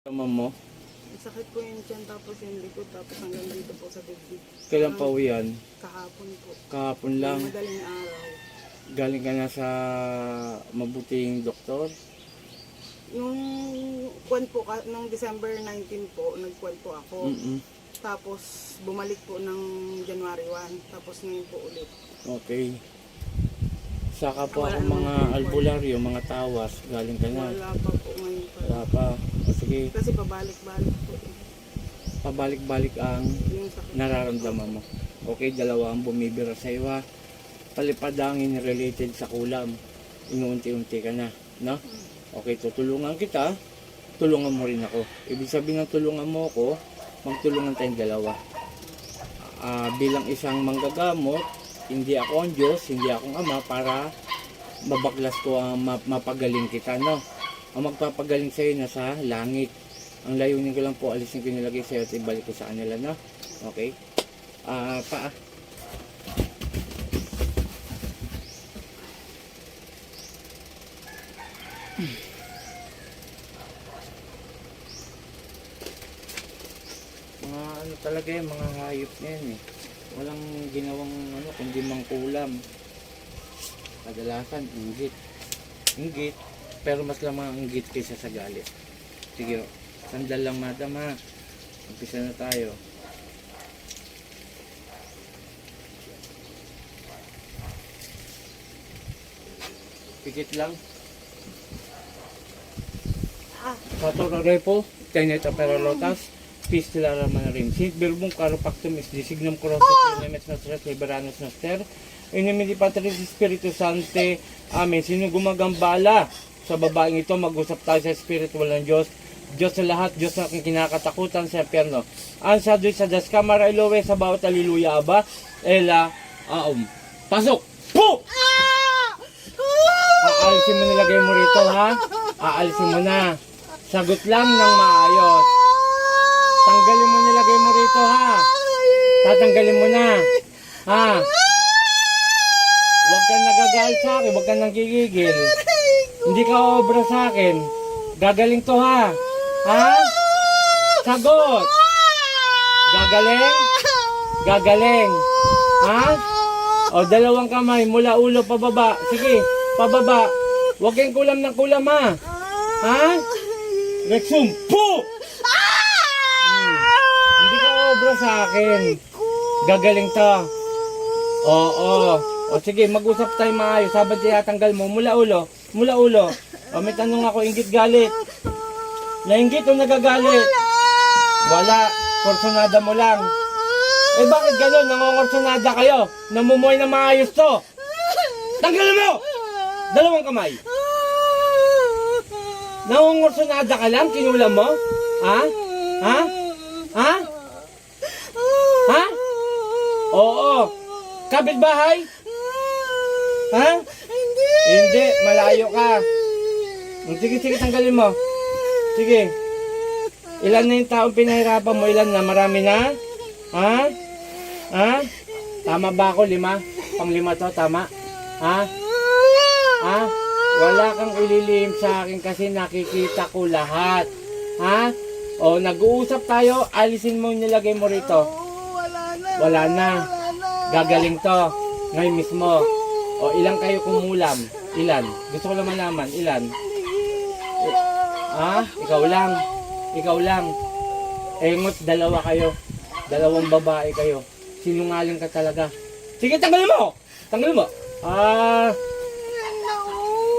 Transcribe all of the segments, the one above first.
Tama mo? Sakit po yung tiyan, tapos yung likod, tapos hanggang dito po sa dibdib. Kailan pa uwi yan? Kahapon po. Kahapon lang. Madaling araw. Galing ka na sa mabuting doktor? Nung kwan po, nung December 19 po, nagkwan po ako. Tapos bumalik po ng January 1. Tapos ngayon po ulit. Okay. Saka po Wala ako naman mga po. albularyo, mga tawas. Galing ka na. Wala pa po ngayon pa. Wala pa. O sige, Kasi pabalik-balik po. pabalik-balik ang Yung sakit. nararamdaman mo. Okay, dalawa ang bumibira sa iwa. Palipadangin related sa kulam. Inuunti-unti ka na. No? Okay, tutulungan kita. Tulungan mo rin ako. Ibig sabihin ng tulungan mo ako, magtulungan tayong dalawa. Bilang isang manggagamot, hindi ako ang Diyos, hindi akong Ama para mabaklas ko ang mapagaling kita, no? Ang magpapagaling sa'yo nasa langit. Ang layunin ko lang po, alisin ko nilagay sa'yo at ibalik ko sa kanila, no? Okay? Paa. Mga ano talaga yung mga hayop na yan eh. Walang ginawang ano, kundi mangkulam. Kadalasan, inggit. Inggit, pero mas lamang ang inggit kaysa sa galit. Sige, sandal lang madam ha. Umpisa na tayo. Pikit lang. Satura repo, teneta peralotas. Pistilara manarim. Sint verbum caropactum is designum corosum nemes nostras liberanos noster. In nome di Patris Spiritus Sancte. Amen. Sino gumagambala sa babaeng ito, mag-usap tayo sa spiritual ng Diyos. Diyos sa lahat, Diyos na kinakatakutan sa impyerno. Ansa doy sa das kamara ilowe sa bawat aliluya aba. Ela pasok. Po! Aalisin mo nilagay mo rito ha. Aalisin mo na. Sagot lang ng maayos. Tanggalin mo nilagay mo rito ha. Tatanggalin mo na. Ha? Huwag kang nagagalit sa akin. Huwag kang nanggigigil. Hindi ka obra sa akin. Gagaling to ha. Ha? Sagot. Gagaling? Gagaling. Ha? O, dalawang kamay mula ulo pababa. Sige, pababa. Huwag kang kulam ng kulam ha. Ha? Rexum. Po! Hindi ka obra sa akin. Gagaling to. Oo. O sige, mag-usap tayo maayos. Sabad siya tanggal mo. Mula ulo. Mula ulo. O may tanong ako, inggit galit. Nainggit o nagagalit? Wala. Korsonada mo lang. Eh bakit gano'n? Nangongorsonada kayo. Namumuhay na maayos to. Tanggalin mo! Dalawang kamay. Nangongorsonada ka lang? Kinulam mo? Ha? Ha? Ha? Ha? Oo. Kapitbahay? Ha? Hindi. Malayo ka. Sige, sige, tanggalin mo. Sige. Ilan na yung taong pinahirapan mo? Ilan na? Marami na? Ha? Ha? Tama ba ako? 5? Pang-5 to? Tama? Ha? Ha? Wala kang ililihim sa akin kasi nakikita ko lahat. Ha? O, nag-uusap tayo. Alisin mo yung nilagay mo rito. Wala na. Gagaling to. Ngayon mismo. O, ilang kayo kumulam? Ilan? Gusto ko lang malaman. Ilan? Ha? Ikaw lang. Ikaw lang. Engot, dalawa kayo. Dalawang babae kayo. Sinungaling ka talaga. Sige, tanggalin mo! Tanggalin mo!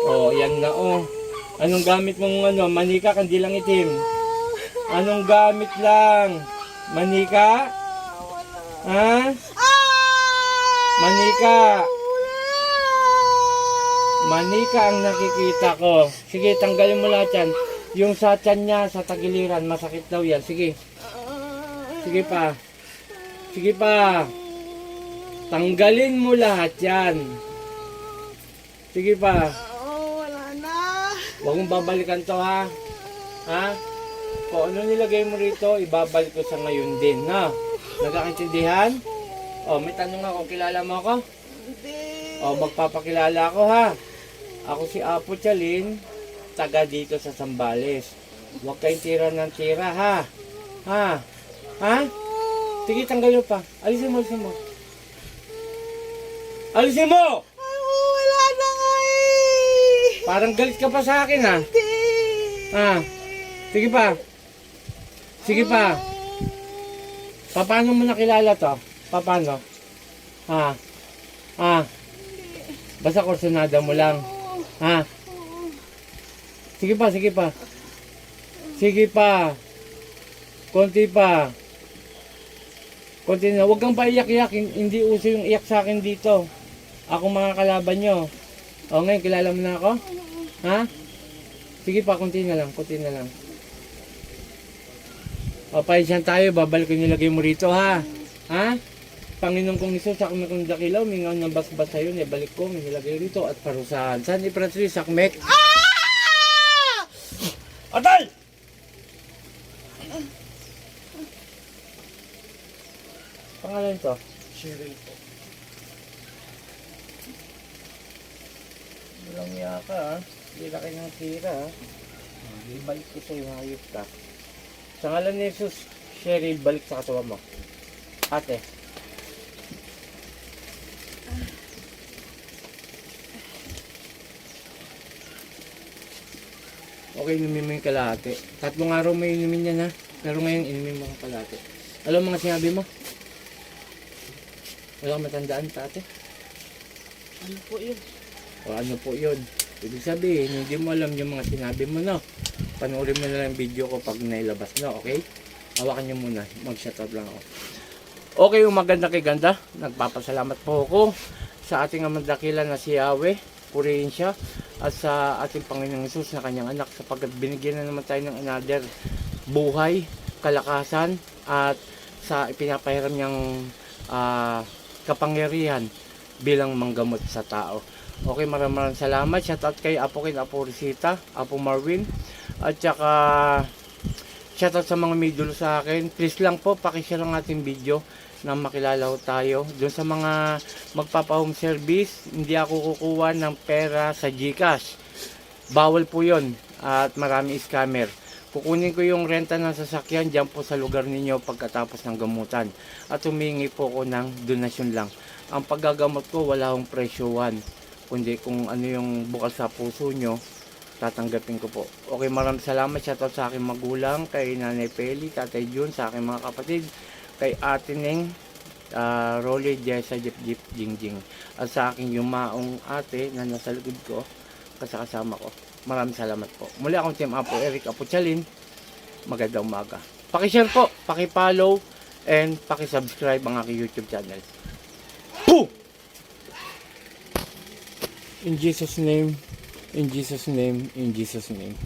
Oh, yan na oh. Anong gamit mong ano? Manika, kandilang itim. Anong gamit lang? Manika? Ha? Manika. Manika ang nakikita ko. Sige, tanggalin mo lahat yan. Yung sa tiyan niya, sa tagiliran, masakit daw yan. Sige. Sige pa. Sige pa. Tanggalin mo lahat yan. Sige pa. Wala na. Huwag mong babalikan to ha. Ha? Kung ano nilagay mo rito, ibabalik ko sa ngayon din. Na? Nagkakaintindihan? O, may tanong ako. Kilala mo ako? Hindi. O, magpapakilala ako ha. Ako si Apo Chalin, taga dito sa Zambales. Huwag kayong tira ng tira, ha? Ha? Ha? Sige, tanggal mo pa. Alisin mo, alisin mo. Alisin mo! Ay, wala na nga eh. Parang galit ka pa sa akin, ha? Hindi. Ha? Sige pa. Sige pa. Paano mo nakilala to? Paano? Ha? Ha? Basta kursunada mo lang. Ha? Sige pa, sige pa. Sige pa. Konti pa. Konti na. Huwag kang paiyak-iyak. Hindi uso yung iyak sa akin dito. Ako mga kalaban nyo. O ngayon, kilala mo na ako? Ha? Sige pa, konti na lang. Konti na lang. O, pahinsan tayo. Babalik ko nilagay mo rito, ha? Ha? Panginoon kong Isus, ako na kong dakilaw, mingaw ng basbas sa'yo, nibalik ko, nilagay rito at parusahan. San Ifratri, Sakmek. Atal! Pangalan to? Cheryl po. Walang niya ka, ha? Hindi laki ng tira, ha? Ibalik ko sa'yo, hayop ka. Sa ngalan ni Jesus, Cheryl, balik sa katawa mo. Ate. Okay, inumin mo yung kalahati. 3 araw may inumin yan, ha? Pero ngayon, inumin mo yung kalahati. Alam mo mga sinabi mo? Wala kang matandaan, tate? Ano po yun? O ano po yun? Ibig sabihin, hindi mo alam yung mga sinabi mo, no? Panoorin mo na lang video ko pag nailabas na, okay? Hawakan nyo muna. Mag-shoutout lang ako. Okay, yung maganda kay ganda. Nagpapasalamat po ako sa ating amandakilan na si Yahweh. Purihin siya. At sa ating Panginoong Hesus na kanyang anak. Sapagkat binigyan na naman tayo ng another buhay, kalakasan, at sa ipinapahiram niyang kapangyarihan bilang manggamot sa tao. Okay, maraming salamat. Shoutout kay Apo Kin, Apo Risita, Apo Marvin, at saka shoutout sa mga may dulo sa akin. Please lang po, pakishare ang ating video na makilala ho tayo. Doon sa mga magpapa-home service, hindi ako kukuha ng pera sa GCash. Bawal po yon at marami scammer. Kukunin ko yung renta ng sasakyan dyan po sa lugar ninyo pagkatapos ng gamutan. At humingi po ko ng donasyon lang. Ang paggagamot ko wala akong presyuhan. Kundi kung ano yung bukal sa puso nyo, tatanggapin ko po. Okay, maraming salamat. Shoutout sa aking magulang, kay Nanay Peli, Tatay Jun, sa aking mga kapatid, kay Ate Neng, Rolly, Jessa, Jeep, Jingjing. At sa aking yumaong ate na nasa likod ko, kasama ko. Maraming salamat po. Muli akong Team Apo Eric Apuchalin. Magandang umaga. Paki-share po, paki-follow, and paki-subscribe ang aking YouTube channel. Boom! In Jesus' name, in Jesus' name, in Jesus' name.